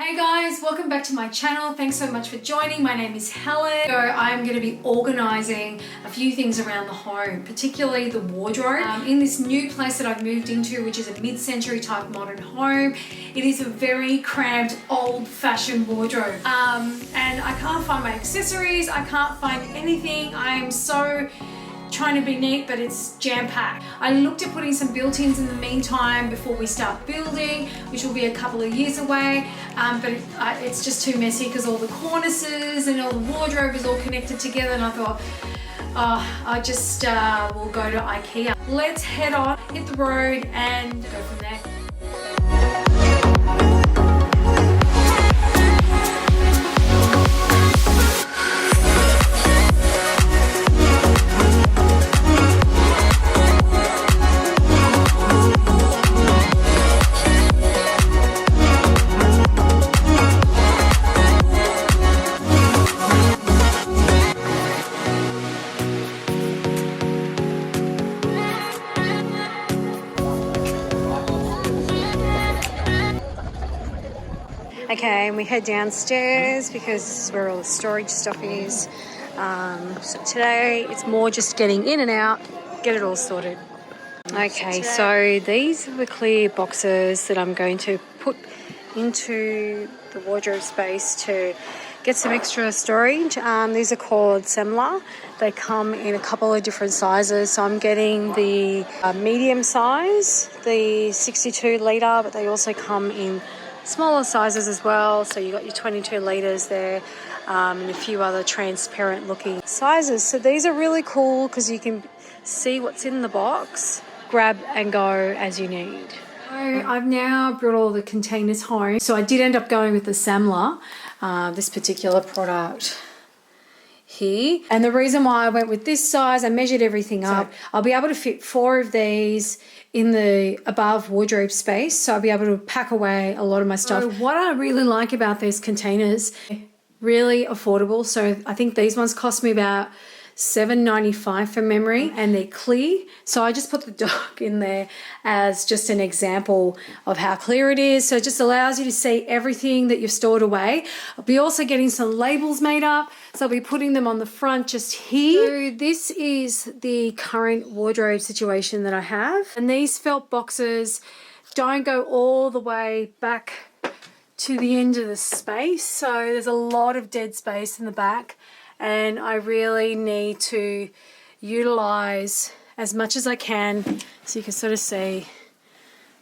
Hey guys, welcome back to my channel. Thanks so much for joining. My name is Helen. So I'm going to be organising a few things around the home, particularly the wardrobe. In this new place that I've moved into, which is a mid-century type modern home, it is a very cramped, old-fashioned wardrobe. And I can't find my accessories, I can't find anything. I am so trying to be neat, but it's jam-packed. I looked at putting some built-ins in the meantime before we start building, which will be a couple of years away, but it's just too messy because all the cornices and all the wardrobe is all connected together, and I thought, I just will go to Ikea. Let's head on, hit the road and go from there. Okay, and we head downstairs because this is where all the storage stuff is. So today it's more just getting in and out, get it all sorted. Okay, so these are the clear boxes that I'm going to put into the wardrobe space to get some extra storage. These are called Semler. They come in a couple of different sizes. So I'm getting the medium size, the 62 litre, but they also come in smaller sizes as well. So you got your 22 litres there, and a few other transparent looking sizes. So these are really cool because you can see what's in the box, grab and go as you need. So I've now brought all the containers home. So I did end up going with the Semler, this particular product here. And the reason why I went with this size, I measured everything up. I'll be able to fit 4 of these in the above wardrobe space, so I'll be able to pack away a lot of my stuff. So what I really like about these containers, really affordable. So I think these ones cost me about $7.95 from memory, and they're clear. So I just put the dog in there as just an example of how clear it is. So it just allows you to see everything that you've stored away. I'll be also getting some labels made up, so I'll be putting them on the front just here. So this is the current wardrobe situation that I have, and these felt boxes don't go all the way back to the end of the space, so there's a lot of dead space in the back. And I really need to utilize as much as I can, so you can sort of see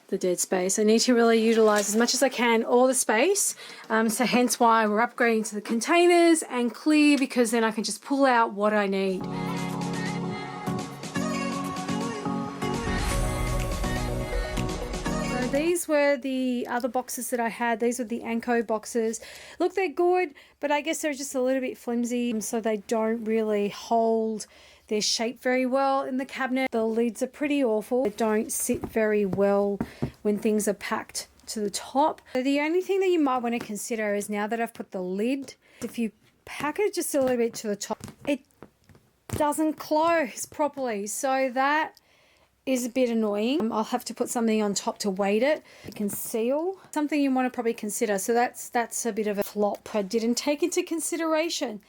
the dead space. I need to really utilize as much as I can all the space, so hence why we're upgrading to the containers and clear, because then I can just pull out what I need. These were the other boxes that I had. These were the Anko boxes. Look, they're good, but I guess they're just a little bit flimsy, so they don't really hold their shape very well in the cabinet. The lids are pretty awful. They don't sit very well when things are packed to the top. So the only thing that you might want to consider is, now that I've put the lid, if you pack it just a little bit to the top, it doesn't close properly. So that is a bit annoying. I'll have to put something on top to weight it. It can seal. Something you want to probably consider. So that's a bit of a flop I didn't take into consideration.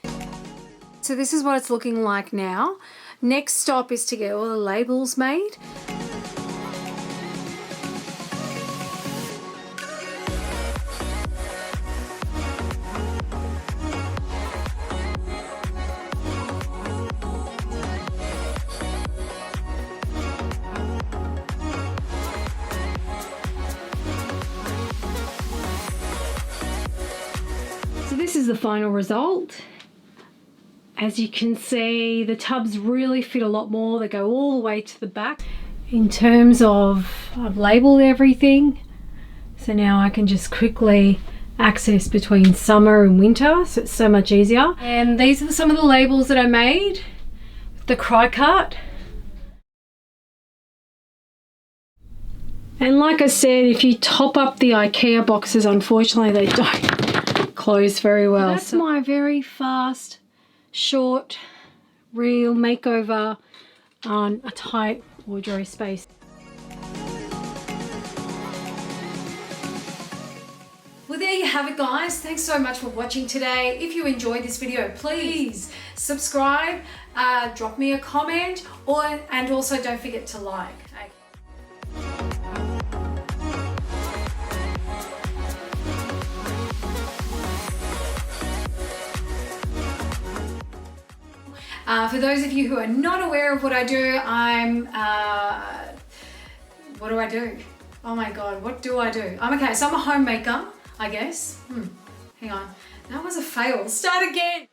So this is what it's looking like now. Next stop is to get all the labels made. This is the final result. As you can see, the tubs really fit a lot more. They go all the way to the back. In terms of, I've labelled everything, so now I can just quickly access between summer and winter, so it's so much easier. And these are some of the labels that I made with the cry cut. And like I said, if you top up the Ikea boxes, unfortunately they don't close very well. That's my very fast, short, real makeover on a tight wardrobe space. Well, there you you have it, guys. Thanks so much for watching today. If you enjoyed this video, please subscribe, drop me a comment, and also don't forget to like. For those of you who are not aware of what I do, what do I do? Oh my God, what do I do? So I'm a homemaker, I guess. Hang on, that was a fail. Start again.